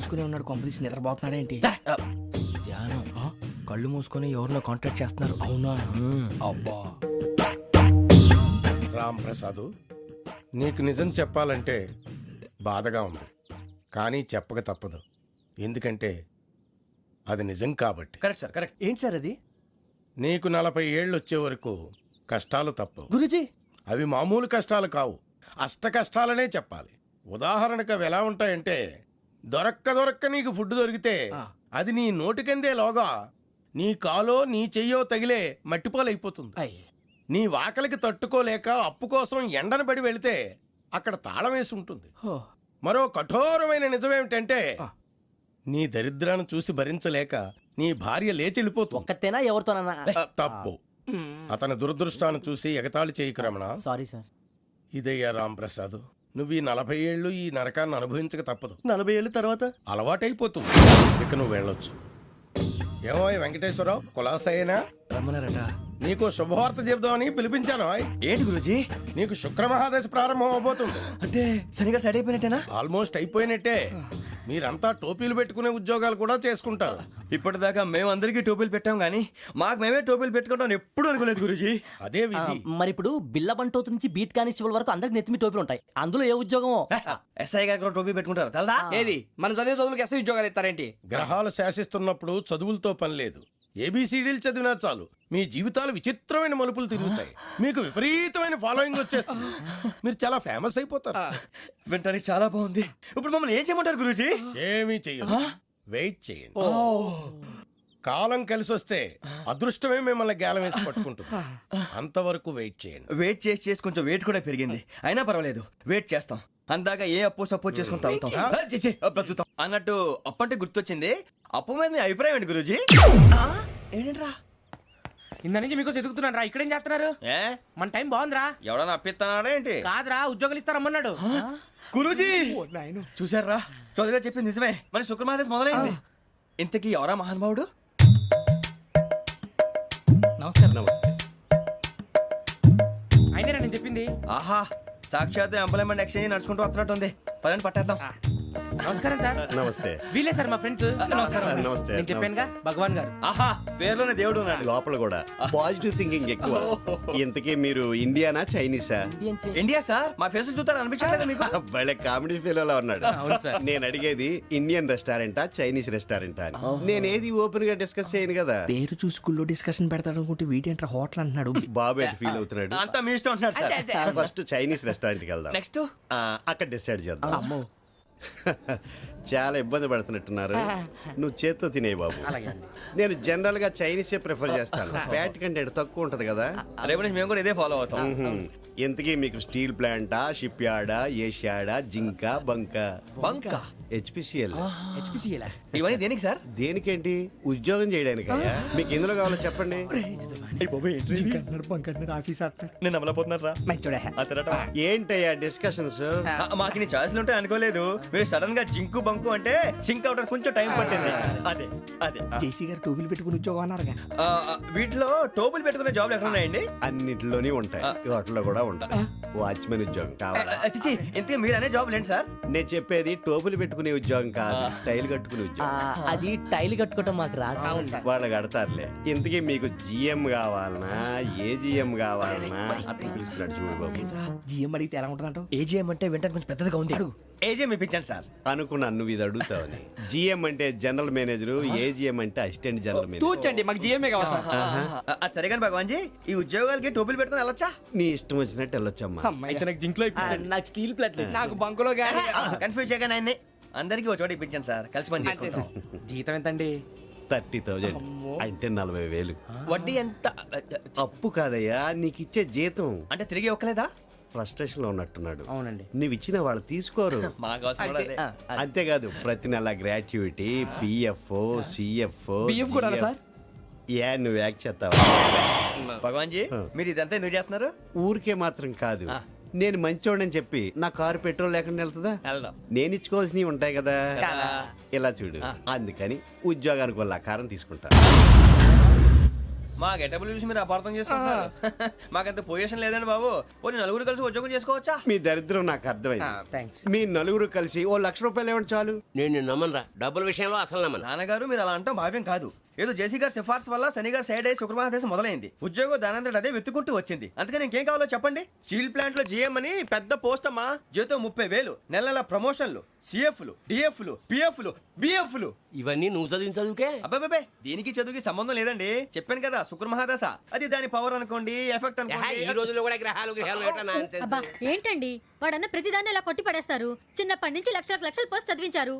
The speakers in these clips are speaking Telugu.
మూసుకునే ఉన్నాడు, కొంపదీసి నిద్రపోతున్నాడేంటి? ధ్యానం. కళ్ళు మూసుకొని ఎవరినో కాంటాక్ట్ చేస్తున్నారు. అవునా? అబ్బా. రామ్ ప్రసాద్, నీకు నిజం చెప్పాలంటే బాధగా ఉంది, కానీ చెప్పక తప్పదు. ఎందుకంటే అది నిజం కాబట్టి. Correct sir, correct. ఏంటి సార్ అది? నీకు 40 ఏళ్ళు వచ్చే వరకు కష్టాలు తప్పవు. గురూజీ, అవి మామూలు కష్టాలు కావు, అష్ట కష్టాలనే చెప్పాలి. ఉదాహరణకు అవి ఎలా ఉంటాయంటే, దొరక్క నీకు ఫుడ్ దొరికితే అది నీ నోటికందే లోగా నీ కాలో నీ చెయ్యో తగిలే మట్టిపాలైపోతుంది. నీ వాకలికి తట్టుకోలేక అప్పు కోసం ఎండను పడి వెళితే అక్కడ తాళం వేసి ఉంటుంది. మరో కఠోరమైన నిజమేమిటంటే, నీ దరిద్రాన్ని చూసి భరించలేక నీ భార్య లేచి వెళ్ళిపోతుంది. ఒక్కతేనా ఎవరితోనన్నా? తప్పు. అతని దురదృష్టాన్ని చూసి ఎగతాళి చేయకు రమణ. Sorry sir. ఇదయ్యా రాంప్రసాద్, నువ్వు ఈ 40 ఏళ్ళు ఈ నరకాన్ని అనుభవించక తప్పదు. 40 ఏళ్ళ తర్వాత అలవాటైపోతుంది. ఇక నువ్వు వెళ్ళొచ్చు. ఏమో వెంకటేశ్వరరావు, కులాసైనా రమ్మన్నారట. నీకు శుభవార్త చెబుదామని పిలిపించాను. ఏంటి గురూజీ? నీకు శుక్రమహాదశ ప్రారంభం అవబోతుంది. అంటే సరిగా సెట్ అయిపోయినట్టేనా? ఆల్మోస్ట్ అయిపోయినట్టే. మీరంతా టోపీలు పెట్టుకునే ఉద్యోగాలు కూడా చేసుకుంటారు. ఇప్పటిదాకా మేమందరికీ టోపీలు పెట్టాం గానీ మాకు మేమే టోపీలు పెట్టుకుంటాం ఎప్పుడు అనుకోలేదు గురూజీ. అదే విధి. మరి ఇప్పుడు బిల్ల బంటోతు నుంచి బీట్ కానిస్టేబుల్ వరకు అందరికి నెత్తిమి టోపీలు ఉంటాయి. అందులో ఏ ఉద్యోగమో? ఎస్ఐ గారు కూడా టోపీ పెట్టుకుంటారు తెలదా? ఏది మన చదివే చదువులకు ఎస్ఐ ఉద్యోగాలు ఇస్తారేంటి? గ్రహాలు శాసిస్తున్నప్పుడు చదువులతో పని లేదు. ఏబిసిడీలు చదివినా చాలు మీ జీవితాలు విచిత్రమైన మలుపులు తిరుగుతాయి. మీకు విపరీతమైన ఫాలోయింగ్ వచ్చేస్తుంది. మీరు చాలా ఫేమస్ అయిపోతారు. వింటానికి చాలా బాగుంది. ఇప్పుడు మమ్మల్ని ఏం చేయమంటారు గురూజీ? ఏమీ చెయ్యదు, వెయిట్ చేయండి. కాలం కలిసి వస్తే అదృష్టమే మిమ్మల్ని గేలం వేసి పట్టుకుంటుంది. అంతవరకు వెయిట్ చేయండి. వెయిట్ చేసి కొంచెం వెయిట్ కూడా పెరిగింది. అయినా పర్వాలేదు, వెయిట్ చేస్తాం. అందాక ఏ అప్పు సపోర్ట్ చేసుకుని తాగుతాం, బ్రతుకుతాం అన్నట్టు. అప్పు అంటే గుర్తొచ్చింది. అప్పు మీద మీ అభిప్రాయం ఏంటి గురూజీ? ఏంటరా ఇంత నుంచి మీకు ఎదుగుతున్నాను రా. ఇక్కడేం చేస్తున్నారు? మన టైం బాగుందిరా. ఎవడన్నా అప్పిస్తున్నాడా ఏంటి? కాదురా, ఉద్యోగాలు ఇస్తారమ్మన్నాడు గురూజీ. చూసారా, చౌదరిగా చెప్పింది నిజమే. మరి శుక్రమహాదేశ్ మొదలైంది. ఇంతకీ ఎవరా మహానుభావుడు? నమస్కారం. అయినా నేను చెప్పింది. ఆహా, సాక్షాత్ ఎంప్లాయ్మెంట్ ఎక్స్చేంజ్ నడుచుకుంటూ వస్తున్నట్టుంది. పదండి పట్టేద్దాం. నమస్కారం సార్. నమస్తే. వీలే సార్ మా ఫ్రెండ్స్. నమస్తే. నేను చెప్పానుగా, భగవాన్ గారు. ఆహా, పేర్లోనే దేవుడు ఉన్నాడు. లోపల కూడా పాజిటివ్ థింకింగ్ ఎక్కువ. ఇంతకీ మీరు ఇండియానా చైనీసా? India sir. మా ఫేస్ చూస్తారు అనిపించలేదు మీకు? వాళ్ళ కామెడీ ఫీల్ ఉన్నాడు. అవును సార్. నేను అడిగేది ఇండియన్ రెస్టారెంటా చైనీస్ రెస్టారెంటా అని. నేనేది ఓపెన్ గా డిస్కస్ చేయను కదా. పేరు చూసి స్కూల్లో డిస్కషన్ పెడతాడు అనుకుంటే వీటేంట్రా హోటల్ అంటున్నాడు. బాబు ఎట్ ఫీల్ అవుతున్నాడు. అంతా మీ ఇష్టం అంటున్నాడు సార్. ఫస్ట్ చైనీస్ రెస్టారెంట్ కి వెళ్దాం. నెక్స్ట్ అక్కడ డిసైడ్ చేద్దాం. చాలా ఇబ్బంది పడుతున్నట్టున్నారు. నువ్వు చేత్తో తినే బాబు. నేను జనరల్ గా చైనీసే ప్రిఫర్ చేస్తాను. ఫ్యాట్ కంటెంట్ తక్కువ ఉంటది కదా. రేపు నుంచి మేము కూడా ఇదే ఫాలో అవుతాం. ఎంతకీ మీకు స్టీల్ ప్లాంటా, షిప్ యార్డా, ఏషియాడా, జింక, బంకా? బంకా, హెచ్పిసిఎల్. ఇవన్నీ దేనికి సార్? దేనికేంటి? ఉద్యోగం చేయడానికి. మీకు ఎందులో కావాలో చెప్పండి. నేను అమలపోతున్నారా? ఏంటయ్యా డిస్కషన్స్? మాకు నీ ఛాయిస్లు ఉంటాయి అనుకోలేదు. మీరు సడన్ గా జింకు బంకు అంటే సింక్ అవడానికి కొంచెం టైం పట్టింది. అదే అదే జేసీ గారు టోపీలు పెట్టుకుని ఉద్యోగం అన్నారుగా. వీటిలో టోపులు పెట్టుకునే జాబ్లు ఎక్కడ ఉన్నాయండి? అన్నిటిలోనే ఉంటాయి, వాటిలో కూడా ఉంటాయి. వాచ్మెన్ ఉద్యోగం కావాలా? ఇంతకీ మీరు అనే జాబ్ ఏంటి సార్? నేను చెప్పేది టోపులు పెట్టుకునే ఉద్యోగం కాదు, టైల్ కట్టుకునే ఉద్యోగం. అది టైల్ కట్టుకోవటం మాకు రాదు. వాళ్ళు కడతారులే. ఇంతకీ మీకు జిఎం కావాలనా, ఏ జిఎం కావాలనా? అట్లా పిలుస్తున్నాడు చూడు బాబు. జిఎం అడిగితే ఎలా ఉంటుందంట? ఏజీఎం అంటే వింటానికి కొంచెం పెద్దదిగా ఉంది. ఏజీఎం ఇప్పించండి సార్. అనుకున్నాను నువ్వు ఇది అడుగుతావని. జిఎం అంటే జనరల్ మేనేజర్, ఏజిఎం అంటే అసిస్టెంట్ జనరల్ మేనేజర్. తూచండి, మాకు జిఎంఏ కావాలి సార్. అది సరే కానీ భగవాన్ జీ, ఈ ఉద్యోగాలకి టోపులు పెట్టుకుని వెళ్ళొచ్చా? నీ ఇష్టం వచ్చినట్టు వెళ్ళొచ్చమ్మా. అయితే నాకు జింక్లో నాకు స్టీల్ ప్లేట్ నాకు బంకులో గానీ. కన్ఫ్యూజ్ చేయగానే ఆయన్ని అందరికీ ఒక చోట ఇప్పించండి సార్. కలిసి పని చేసుకుంటాం. జీతం ఎంతండి? 30,000 అంటే 40,000. వడ్డీ ఎంత? అప్పు కాదయ్యా, నీకు ఇచ్చే జీతం. అంటే తిరిగి ఒక్కలేదా? ఫ్రస్ట్రేషన్ లో ఉన్నట్టున్నాడు. అవునండి. నువ్వు ఇచ్చిన వాళ్ళు తీసుకోరు. అంతేకాదు ప్రతి నెల గ్రాట్యుటీ, పిఎఫ్, సిఎఫ్. బిఎఫ్ కూడా సార్? ఏ నువ్వు యాక్ట్ చేస్తావా? భగవాన్ జీ, మీరు ఇదంతా ఎందుకు చేస్తున్నారు? ఊరికే మాత్రం కాదు, నేను మంచోడని చెప్పి నా కారు పెట్రోల్ లేకుండా వెళ్తుందా? నేను ఇచ్చుకోవాల్సినవి ఉంటాయి కదా. ఇలా చూడు, అందుకని ఉద్యోగానికి వాళ్ళ ఆకారం తీసుకుంటా. మా గెటబుల్ చూసి మీరు అపార్థం చేసుకుంటున్నారు. మాకంత పొజిషన్ లేదండి బాబు. పోనీ నలుగురు కలిసి ఉద్యోగం చేసుకోవచ్చా? మీ దరిద్రం నాకు అర్థమైంది. థ్యాంక్స్. మీ నలుగురు కలిసి ఓ ₹1,00,000 ఇవ్వండి చాలు. నేను నమ్మనరా, డబ్బుల విషయంలో అసలు నమ్మను. నాన్నగారు మీరు అలా అంటాం భావ్యం కాదు. ఏదో జేసీ గారి సిఫార్సు వల్ల శని గారు సైడ్ అయ్యి శుక్రమహాదేశం మొదలైంది. ఉద్యోగం దానంతటి అదే వెతుకుంటూ వచ్చింది. అందుకని ఇంకేం కావాలో చెప్పండి. స్టీల్ ప్లాంట్ లో జీఎం అని పెద్ద పోస్ట్ అమ్మా. జీతం 30,000, నెల నెల ప్రమోషన్లు, సిఎఫ్లు, డిఎఫ్లు, పిఎఫ్లు, బిఎఫ్లు. ఇవన్నీ నువ్వు చదివిన చదువుకే. అబ్బాబే దీనికి చదువుకి సంబంధం లేదండి. చెప్పాను కదా శుక్రమహాదశ. అది దాని పవర్ అనుకోండి, ఎఫెక్ట్ ఈ అనుకోండి. రోజుల్లో కూడా గ్రహాలు ఏటా nonsense? అబ్బా ఏంటండి వాడన్న ప్రతిదాన్ని ఇలా కొట్టి పడేస్తారు. చిన్నప్పటి నుంచి లక్షలకు పోస్ట్ చదివించారు.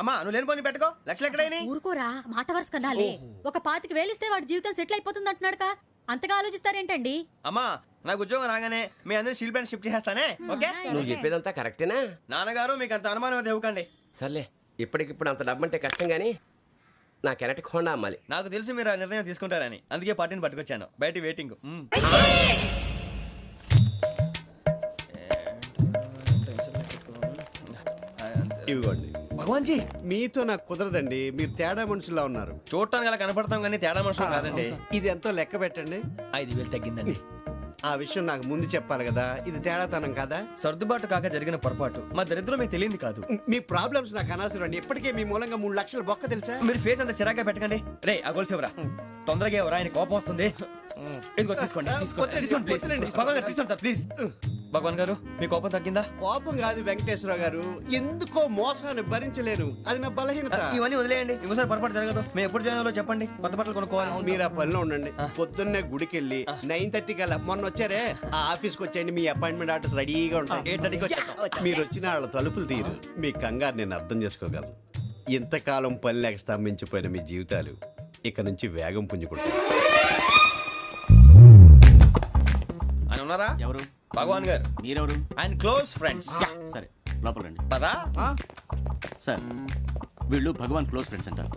అమ్మా నువ్వు లేని పోనీ పెట్టుకో. లక్షలు ఎక్కడైనా ఊరుకోరా, మాట వరుస కదాలే. ఒక 25,000 ఇస్తే వాడి జీవితం సెటిల్ అయిపోతుంది అంటున్నాడుక. అంతగా ఆలోచిస్తారేంటండి? అమ్మా నాకు ఉద్యోగం రాగానే మీ అందరి స్టీల్ ప్లాంట్ షిఫ్ట్ చేస్తానే. ఓకే నువ్వు చెప్పేదంతా కరెక్టేనా? నాన్నగారు మీకు అంత అనుమానం అది ఇవ్వకండి. సర్లే, ఇప్పటికిప్పుడు అంత డబ్బు అంటే కష్టం గానీ నా కెనటిక్ హోండా అమ్మాలి. నాకు తెలుసు మీరు ఆ నిర్ణయం తీసుకుంటారని, అందుకే పార్టీని పట్టుకొచ్చాను. బయట వెయిటింగ్. ఇవ్వండి. భగవాన్ జీ మీతో నాకు కుదరదండి. మీరు తేడా మనుషుల్లా ఉన్నారు. చూడటానికి అలా కనపడతాం కానీ తేడా మనుషులు కాదండి. ఇది ఎంతో లెక్క పెట్టండి. 5,000 తగ్గిందండి. ఆ విషయం నాకు ముందు చెప్పాలి కదా. ఇది తేడాతనం కదా. సర్దుబాటు కాక జరిగిన పొరపాటు. మా దరిద్రం మీకు తెలియదు కాదు. మీ ప్రాబ్లమ్స్ నాకు అనవసరం అండి. ఇప్పటికే మీ మూలంగా 3 లక్షల బొక్క తెలుసా. మీరు ఫేస్ అంత చిరాగ్గా పెట్టకండి. రే ఆ గొలుసు ఎవరా? తొందరగా ఎవరా? ఆయన కోపం వస్తుంది. ఇదిగో తీసుకోండి. తీసుకోండి ప్లీజ్. భగవాన్ గారు తీసుకోండి సార్ ప్లీజ్. భగవాన్ గారు మీ కోపం తగ్గిందా? కోపం కాదు వెంకటేశ్వర గారు, ఎందుకో మోసాన్ని భరించలేను. అది నా బలహీనత. ఇవన్నీ వదిలేయండి. ఇంకోసారి పొరపాటు జరగదు. మేము ఎప్పుడు జాయిన్ అవ్వాలో చెప్పండి. కొత్త బట్టలు కొనుక్కోవాలి. మీరు ఆ పనిలో ఉండండి. పొద్దున్నే గుడికి వెళ్ళి 9:30 కల్లా, మొన్న వచ్చారే ఆ ఆఫీస్కి వచ్చేయండి. మీ అపాయింట్మెంట్ ఆర్డర్స్ రెడీగా ఉంటాయి. 8:30కి వచ్చేస్తాం. మీరు వచ్చిన వాళ్ళ తలుపులు తీరు. మీ కంగారు నేను అర్థం చేసుకోగలను. ఇంతకాలం పని లేక స్తంభించిపోయిన మీ జీవితాలు ఇక నుంచి వేగం పుంజుకుంటాయి. ఆయన ఉన్నారా? ఎవరు? భగవాన్ గారు. మీరెవరు? ఆయన క్లోజ్ ఫ్రెండ్స్. సరే లోపల రండి. పదా సార్ వీళ్ళు భగవాన్ క్లోజ్ ఫ్రెండ్స్ అంటారు.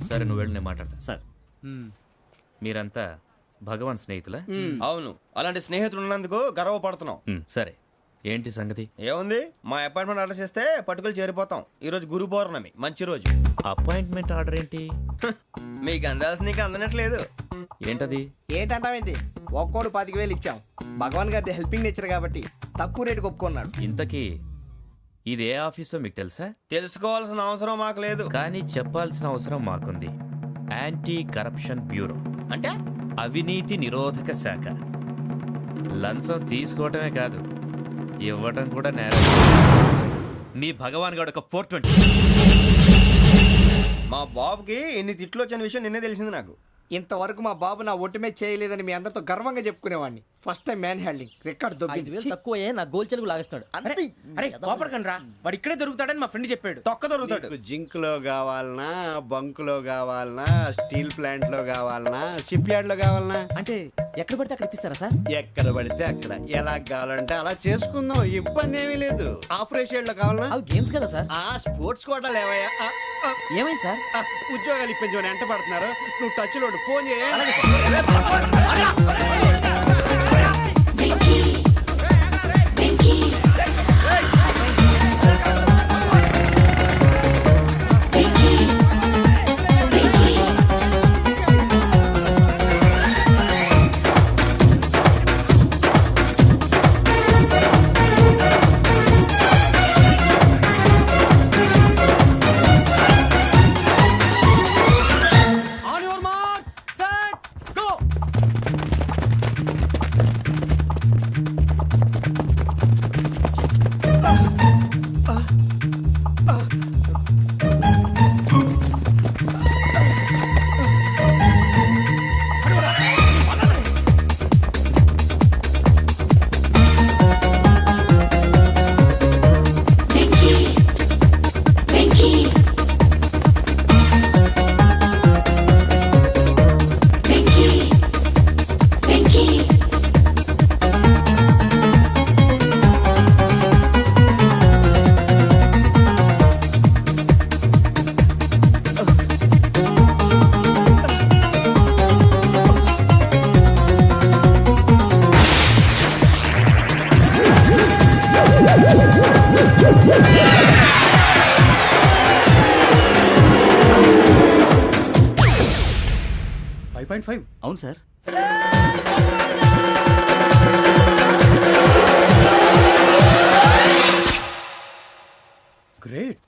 సరే నువ్వు వెళ్ళి నేను మాట్లాడతా. సార్ మీరంతా భగవాన్ స్నేహితులా? అవును. అలాంటి స్నేహితులు ఉన్నందుకు గర్వపడుతున్నాం. సరే ఏంటి సంగతి? ఏముంది, మా అపాయింట్మెంట్ ఆర్డర్ చేస్తే పట్టుకులు చేరిపోతాం. ఈ రోజు గురు పౌర్ణమి, మంచి రోజు. అపాయింట్మెంట్ ఆర్డర్ ఏంటి? మీకు అందాల్సిన నీకు అందనట్లేదు. ఏంటది? ఏంటంటావేంటి? ఒక్కోడు 25,000 ఇచ్చాం. భగవాన్ గారి హెల్పింగ్ నేచర్ కాబట్టి తక్కువ రేటుకి ఒప్పుకున్నాడు. ఇంతకీ ఇది ఏ ఆఫీసో మీకు తెలుసా? తెలుసుకోవాల్సిన అవసరం మాకు లేదు. కానీ చెప్పాల్సిన అవసరం మాకుంది. యాంటీ కరప్షన్ బ్యూరో అంటే అవినీతి నిరోధక శాఖ. లంచం తీసుకోవటమే కాదు, ఇవ్వటం కూడా నేరం. మీ భగవాన్ గారు ఒక 420. మా బాబుకి ఎన్ని తిట్లు వచ్చిన విషయం నిన్నే తెలిసింది నాకు. ఇంతవరకు మా బాబు నా ఒట్టుమే చేయలేదని మీ అందరితో గర్వంగా చెప్పుకునేవాడిని. First time manhandling record 5,000 తక్కువే నా గోల్ చెలుగు లాగేస్తున్నాడు. అరే కోపడకండి రా, వాడు ఇక్కడే దొరుకుతాడని మా ఫ్రెండ్ చెప్పాడు. తొక్క దొరుకుతాడు. మీకు జింక్ లో కావాలనా, బంక్ లో కావాలనా, స్టీల్ ప్లాంట్ లో కావాలనా, షిప్ యార్డ్ లో కావాలనా? అంటే ఎక్కడ పడితే అక్కడ ఇప్పిస్తారా సార్? ఎక్కడ పడితే అక్కడ, ఎలా కావాలంటే అలా చేసుకుందాం. ఇబ్బంది ఏమీ లేదు. ఆపరేషన్ లో కావాలనా? అవి గేమ్స్ కదా సార్. ఆ స్పోర్ట్స్ కోటా లేవయ్యా. ఏమైంది సార్? ఉద్యోగాలు ఇప్పించమని ఎంట పడుతున్నారు. నువ్వు టచ్ లో ఫోన్ చేయ. On your mark set go. 1.5 అవును సార్. గ్రేట్.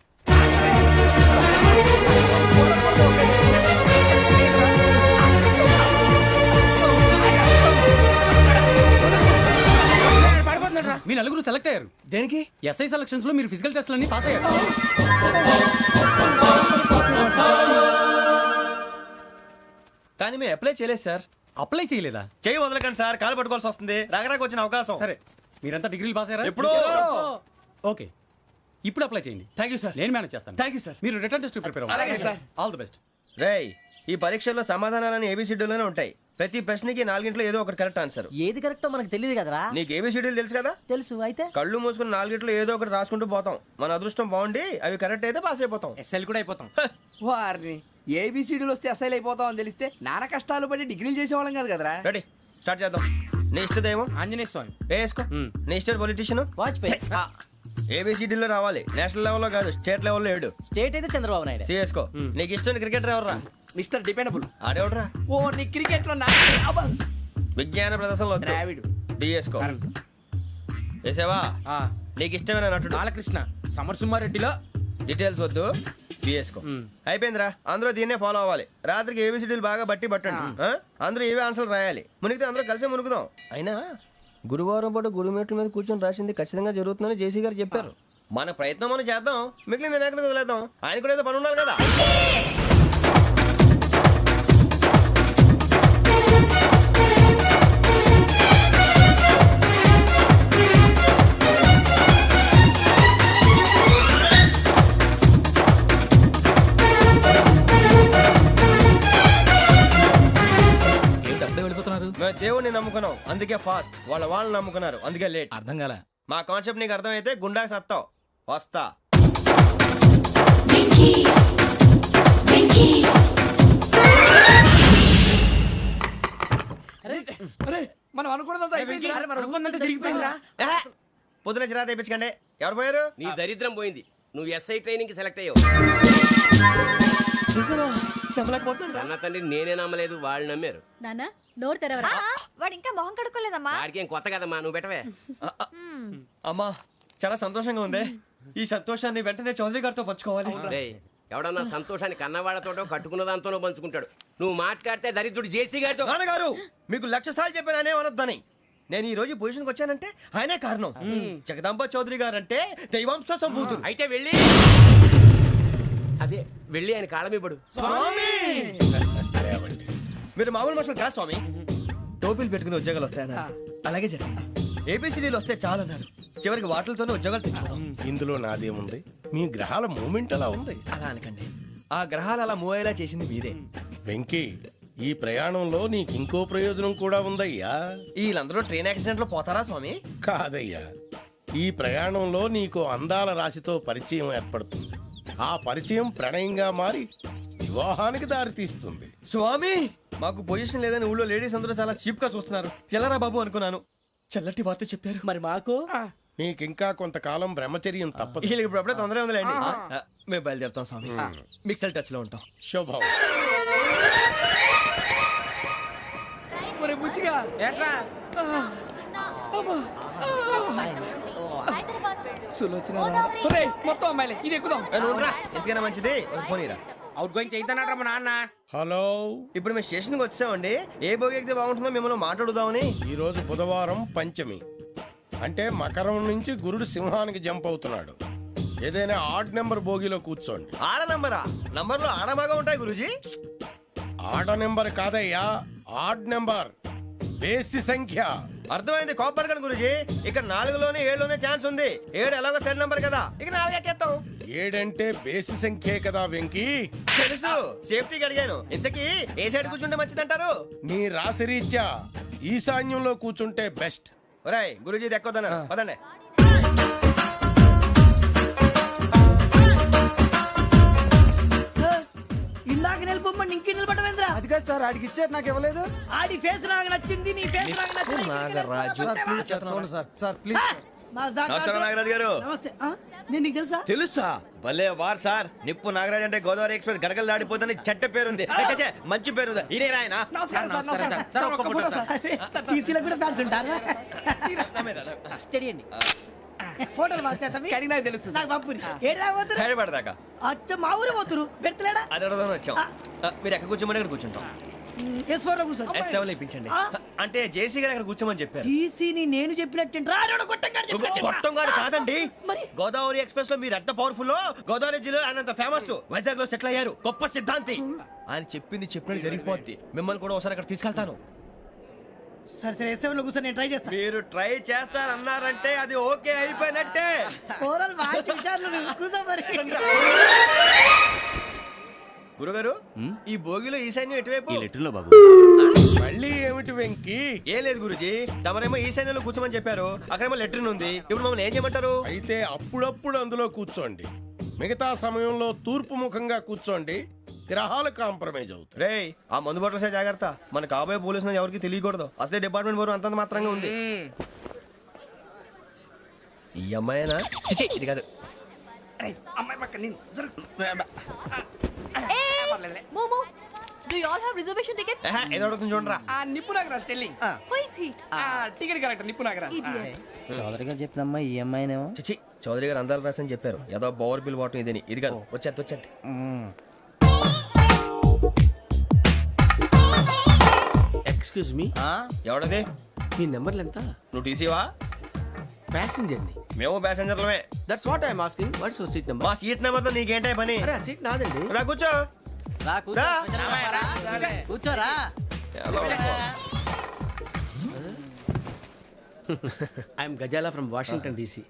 మీ నలుగురు సెలెక్ట్ అయ్యారు. దేనికి? ఎస్ఐ సెలక్షన్స్ లో మీరు ఫిజికల్ టెస్ట్లన్నీ పాస్ అయ్యారు. కానీ మేము అప్లై చేయలేదు సార్. అప్లై చేయలేదా? చేయి వదలకండి సార్, కాలు పట్టుకోవాల్సి వస్తుంది. రాగరాకు వచ్చిన అవకాశం. సరే, మీరంతా డిగ్రీలు పాస్ అయ్యారా? ఎప్పుడో. ఓకే, ఇప్పుడు అప్లై చేయండి. Thank you sir. నేను మేనేజ్ చేస్తాను. Thank you sir. మీరు రిటర్న్ టెస్ట్ ప్రిపేర్ అలాగే సార్. All the best. రేయ్, ఈ పరీక్షల్లో సమాధానాలని ఏబిసిడ్యూల్లోనే ఉంటాయి. ప్రతి ప్రశ్నకి 4 ఏదో ఒకటి కరెక్ట్ ఆన్సర్. ఏది కరెక్టో మనకు తెలియదు కదరా. నీకు ఏబిసిడ్యూల్ తెలుసు కదా? తెలుసు. అయితే కళ్ళు మూసుకుని 4 ఏదో ఒకటి రాసుకుంటూ పోతాం. మన అదృష్టం బాగుండి అవి కరెక్ట్ అయితే పాస్ అయిపోతాం. ఎస్ఎల్ కూడా అయిపోతాం. వారిని ఏబిసిడీలు వస్తే ఎస్ఐలు అయిపోతాం అని తెలిస్తే నానా కష్టాలు పడి డిగ్రీలు చేసేవాళ్ళం కాదు కదరా. రెడీ, స్టార్ట్ చేద్దాం. నీ ఇష్టదేమో ఆంజనేయ స్వామి. వేసుకో. నీ ఇష్ట పొలిటీషియన్ వాజ్పేయి. ఏబిసిడీలో రావాలి, నేషనల్ లెవెల్లో కాదు, స్టేట్ లెవెల్లో 7. స్టేట్ అయితే చంద్రబాబు నాయుడు. సిఎస్కో. నీకు ఇష్టం క్రికెటర్ ఎవర్రా? Mister dependable. ఆడేవడరా? ఓ నీ క్రికెట్ లో విజ్ఞాన ప్రదర్శనలో ద్రావిడు. డిఎస్కో. వేసావా? నీకు ఇష్టమైన నటుడు? బాలకృష్ణ. సమర్సుమారెడ్డిలో డీటెయిల్స్ వద్దు, బిఎస్కో. అయిపోయిందిరా. అందరూ దీన్నే ఫాలో అవ్వాలి. రాత్రికి ఏబిసిడీలు బాగా బట్టి పట్టండి. అందరూ ఏవే ఆన్సర్లు రాయాలి. మునిగితే అందరూ కలిసి మునుగుదాం. అయినా గురువారం పాటు గురుమేట్ల మీద కూర్చొని రాసింది ఖచ్చితంగా జరుగుతుందని జేసీ గారు చెప్పారు. మన ప్రయత్నం మనం చేద్దాం, మిగిలింది వినాయకుడికి వదిలేద్దాం. ఆయన కూడా ఏదో పని ఉండాలి కదా. మేము దేవుడిని నమ్ముకున్నాం, అందుకే ఫాస్ట్. వాళ్ళు నమ్ముకున్నారు, అందుకే లేట్. అర్థం కాల. మా కాన్సెప్ట్ నీకు అర్థమైతే గుండా సత్తావు. వస్తా. మనం అనుకున్నదంతా జరిగిపోయిందిరా. పొద్దున చిరా తెప్పించకండి. ఎవరు పోయారు? నీ దరిద్రం పోయింది. నువ్వు ఎస్ఐ ట్రైనింగ్ కి సెలెక్ట్ అయ్యావు. అన్న తండ్రి నేనే నమ్మలేదు, వాళ్ళు నమ్మారు. నాన్న నోరు తెరవరా. వాడు ఇంకా మొహం కడుక్కోలేదమ్మా. వాడికి ఏం కొత్త కదమ్మా, నువ్వు పెట్టవే. అమ్మా, చాలా సంతోషంగా ఉంది. ఈ సంతోషాన్ని వెంటనే చౌదరి గారితో పంచుకోవాలి. డేయ్, ఎవడన్నా సంతోషాన్ని కన్నవాళ్లతోటో కట్టుకున్న దాంతోనో పంచుకుంటాడు. నువ్వు మాట్లాడితే దరిద్రుడు జేసీ గారితో. నాన్నగారు, మీకు 1,00,000 సార్లు చెప్పాను అనే అనొద్దని. నేను ఈ రోజు పొజిషన్కి వచ్చానంటే ఆయనే కారణం. జగదాంబ చౌదరి గారు అంటే దైవాంశ సంభూతుడు. అయితే వెళ్ళి అదే వెళ్ళి ఆయన కాళమివ్వడు. మీరు మామూలు మనుషులు కాదు స్వామి. టోపీలు పెట్టుకుని ఉద్యోగాలు వస్తాయన్నారు, అలాగే జరిగింది. ఏబిసిడీలు వస్తే చాలన్నారు, చివరికి వాటిలతోనే ఉద్యోగాలు తెచ్చుకున్నాం. ఇందులో నాదేముంది? మీ గ్రహాల మూమెంట్ అలా ఉంది. అలా అనకండి, ఆ గ్రహాలు అలా మూవ్ అయ్యేలా చేసింది మీరే. వెంకీ, ఈ ప్రయాణంలో నీకు ఇంకో ప్రయోజనం కూడా ఉందయ్యా. వీళ్ళందరూ ట్రైన్ యాక్సిడెంట్ లో పోతారా స్వామి? కాదయ్యా, ఈ ప్రయాణంలో నీకు అందాల రాశితో పరిచయం ఏర్పడుతుంది. ఆ పరిచయం ప్రణయంగా మారి వివాహానికి దారితీస్తుంది. స్వామి, మాకు పొజిషన్ లేదని ఊళ్ళో లేడీస్ అందరూ చాలా చీప్ గా చూస్తున్నారు. ఎలారా బాబు అనుకున్నాను. చల్లటి వార్త చెప్పారు. మరి మాకు నీకింకా కొంతకాలం బ్రహ్మచర్యం తప్పదు. వీళ్ళకి ఇప్పుడు అప్పుడే తొందరగా ఉందిలేండి. మేము బయలుదేరుతాం స్వామి. మిక్సెల్ టచ్ లో ఉంటాం. శుభం. బుచ్చిగా ఏట్రా మొత్తం అమ్మాయిలే ఇది ఎక్కుదాం. ఎందుకైనా మంచిది ఒక ఫోన్ ఇరా. అవుట్ గోయింగ్ చేద్దానట్రా మా నాన్న. హలో, ఇప్పుడు మేము స్టేషన్కి వచ్చామండి. ఏ బోగి ఎక్కితే బాగుంటుందో మిమ్మల్ని మాట్లాడుదామని. ఈరోజు బుధవారం పంచమి, అంటే మకరం నుంచి గురుడు సింహానికి జంప్ అవుతున్నాడు. ఏదైనా ఆడ్ నెంబర్ బోగిలో కూర్చోండి. ఆడ నంబరా? నంబర్లో ఆడ బాగా ఉంటాయి గురూజీ. ఆడ నెంబర్ కాదయ్యా, ఆడ్ నెంబర్, బేసి సంఖ్య. అర్థమైంది. కాపర్ కానీ గురూజీ, ఇక్కడ 4లోనే 7లోనే ఛాన్స్ ఉంది. 7 ఎలాగో సెడ్ నంబర్ కదా, ఇక 4 ఎక్కేస్తాం. 7 అంటే బేసి సంఖ్యే కదా వెంకీ. తెలుసు, సేఫ్టీకి అడిగాను. ఇంతకీ ఏ సైడ్ కూర్చుంటే మంచిదంటారు? నీ రాశి రీత్యా ఈశాన్యంలో కూర్చుంటే బెస్ట్. ఒరాయ్, గురూజీ దెక్కొద్దన్నారు, పదండి. ఇందాక నిలబొమ్మని ఇంకే నిలబడమేంద్రా? అది కాదు సార్, ఆడికి ఇచ్చారు నాకు ఇవ్వలేదు. ఆడి ఫేస్ నాకు నచ్చింది, నీ ఫేస్ నాకు నచ్చింది. Nagaraju sir please sir, sir please. నమస్కారం నాగరాజు గారు. నమస్తే నేను నీకు తెలుసా? తెలుసా? భలే వార్ సార్. నిప్పు నాగరాజ్ అంటే గోదావరి ఎక్స్ప్రెస్ గడగలు దాడిపోతుంది చెట్ట పేరుంది. ఛే, మంచి పేరు. ఇదే ఆయన నమస్కారం సార్, నమస్కారం సార్. ఒక్క ఫోటో సార్. సార్ టీసీలో కూడా ఫ్యాన్స్ ఉంటారా? స్టడీ అండి. ఫోటోలు మార్చేస్తాం. కడిగి నాకు తెలుసు. నాకు పంపుని. ఏడు రాబోతురు? హైదరాబాద్ అచ్చ మా ఊరు పోతురు. పెడతలేడా? అది అడగదామని వచ్చాం. మీరు ఎక్కడ కూర్చోమని అక్కడ కూర్చుంటాం. S4 లో కూర్చో. S7 ఇప్పించండి. అంటే జేసీ గారు అక్కడ కూర్చోమని చెప్పారు. టీసీని నేను చెప్పినట్టు గొట్టంగాడు కాదండి. గోదావరి ఎక్స్ప్రెస్ లో మీరు ఎంత పవర్ఫుల్, గోదావరి జిల్లా ఆయన ఫేమస్, వైజాగ్ లో సెటిల్ అయ్యారు, గొప్ప సిద్ధాంతి. ఆయన చెప్పింది చెప్పినట్టు జరిగిపోద్ది. మిమ్మల్ని కూడా ఒకసారి అక్కడ తీసుకెళ్తాను. సరే సరే S7 లో కూర్చో, నేను ట్రై చేస్తాను. మీరు ట్రై చేస్తారన్నారంటే అది ఓకే అయిపోయినట్టే. ఓవరాల్ బాగా విషయాలు కూర్చో మరి. గురుగారు, ఈ భోగిలో ఈశాన్యం ఎటువైపు? ఈ లెటర్లో బాబు. మళ్ళీ ఏమిటి వెంకీ? ఏం లేదు గురుజీ, తమరేమో ఈశాన్యంలో కూర్చోమని చెప్పారు, అక్కడేమో లెటర్ ఉంది. ఇప్పుడు మమ్మల్ని ఏం చేయమంటారు? అయితే అప్పుడప్పుడు అందులో కూర్చోండి, మిగతా సమయంలో తూర్పు ముఖంగా కూర్చోండి. గ్రహాలు కాంప్రమైజ్ అవుతాయి. రే, ఆ మందు బట్టలసే జాగ్రత్త. మన కాబోయే పోలీసులు ఎవరికి తెలియకూడదు. అసలే డిపార్ట్మెంట్ బోరు అంతంత మాత్రంగా ఉంది. ఈ అమ్మాయినా? చిచి, ఇది కాదు. అమ్మాయి పక్క నేను Momo, do you all have reservation tickets? ఏదో అడుగుతుంది చూడరా. నిప్పు Nagaraj telling. Who is he? Ticket correct నిప్పు నాగరాజ్. Idiots. చౌదరి గారు చెప్పినమ్మా ఈ అమ్మాయినేమో. చిచి, చౌదరి గారు అందాలు రాసని చెప్పారు. ఏదో బోర్ బిల్ వాటం ఇదని. ఇది కాదు. వచ్చేది. Excuse me, ఎవడది? మీ నెంబర్లు ఎంత? నువ్వు టీసీవా? ప్యాసింజర్ ని. మేము ప్యాసెంజర్లమే. That's what I'm asking. What's your seat number? మా సీట్ నెంబర్ తో నీకేంటే పని? అరే ఆ సీట్ నాదండి. రా కూర్చో. రా. కూర్చోరా. I'm Gazala from Washington DC,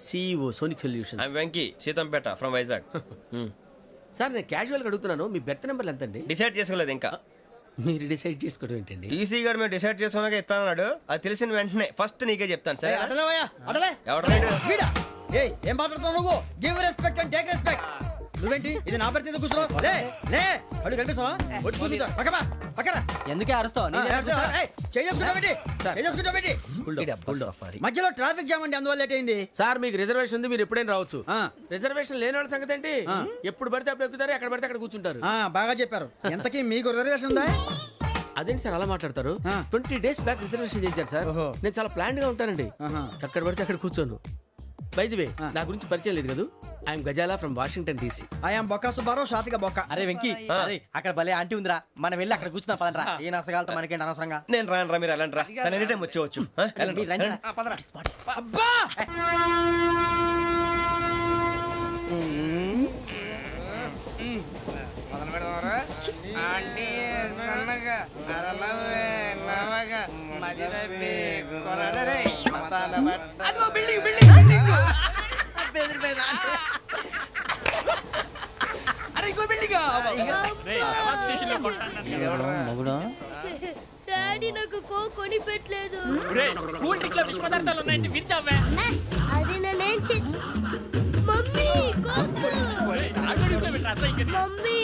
CEO Sonic Solutions. I'm Venky, Seethampeta from Vizag. Sir నేను క్యాజువల్ గా అడుగుతున్నాను, మీ బెర్త్ నెంబర్లు ఎంత అండి? డిసైడ్ చేసుకోలేదు ఇంకా. మీరు డిసైడ్ చేసుకోవడం ఏంటండి? టీసీ గారు మేము డిసైడ్ చేసుకున్నాక ఇస్తానన్నాడు. అది తెలిసిన వెంటనే ఫస్ట్ నీకే చెప్తాను. సరే? అటలే ఎవరు ఏం మాట్లాడుతావు నువ్వు? Give respect and take respect. నువ్వేంటి ఇది నా పరిస్థితి ఎందుకు కూర్చున్నావు? లే లే, అడుగు కనిపిస్తావా? వచ్చి కూర్చుంటా. పక్కన ఎందుకే అరుస్తావు? మధ్యలో ట్రాఫిక్ జామ్ అండి, అందువల్ల లేట్ అయింది. సార్ మీకు రిజర్వేషన్ ఉంది, మీరు ఎప్పుడైనా రావచ్చు. రిజర్వేషన్ లేని వాళ్ళ సంగతి ఏంటి? ఎప్పుడు పడితే అప్పుడు ఎక్కుతారు, ఎక్కడ పడితే అక్కడ కూర్చుంటారు. బాగా చెప్పారు. ఎంతకీ మీకు రిజర్వేషన్ ఉందా? అదేంటి సార్ అలా మాట్లాడతారు? 20 days బ్యాక్ రిజర్వేషన్ చేయించారు సార్. నేను చాలా ప్లాన్డ్ గా ఉంటానండి. అక్కడ పడితే అక్కడ కూర్చోను. బై ది వే, నా గురించి పరిచయం లేదు కదా. I'm Gazala from Washington DC. I'm Bokka Subbarao, షార్ట్గా బొక్క. అరే వెంకీ, అరే అక్కడ భలే ఆంటీ ఉందిరా, మనం వెళ్ళి అక్కడ కూర్చున్నా పదండ్రా. ఏ నసగాలతో మనకేంటి అనవసరంగా. నేను రాను. మీరు వెళ్ళండి రా. తన ఎనీ టైం వచ్చేవచ్చు. అబ్బా డాడీ నాకు కోక్ కొని పెట్టలేదు. కూల్ డ్రింక్ లో విష పదార్థాలు ఉన్నాయంటే విరిచావే. అది నేనేం మమ్మీ కోక్. మమ్మీ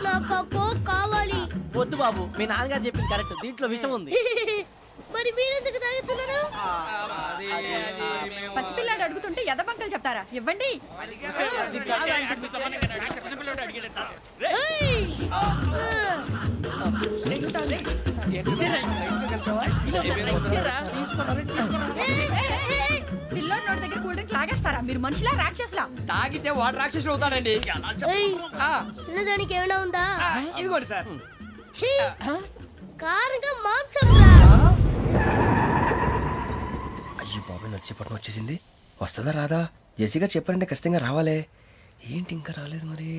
నాకు ఆ కోక్ కావాలి. వద్దు బాబు, మీ నాన్నగారు చెప్పింది కరెక్ట్, దీంట్లో విషయం ఉంది. మరి మీరెందుకు తాగుతున్నారు? పసిపిల్లాడు అడుగుతుంటే ఎదబంకలు చెప్తారా? ఇవ్వండి. పిల్లోడి నోటి దగ్గర కూల్ డ్రింక్ లాగేస్తారా? మీరు మనుషులా రాక్షసులా? తాగితే వాడు రాక్షసుడు అవుతాడండి. తినడానికి ఏమైనా ఉందా? ఇదిగోండి సార్. కారంగా మాంసం. అయ్యో బాబాయ్, నడిచేపట్నం వచ్చేసింది. వస్తుందా రాదా? జెసిగా చెప్పారంటే ఖచ్చితంగా రావాలే. ఏంటి ఇంకా రాలేదు మరి?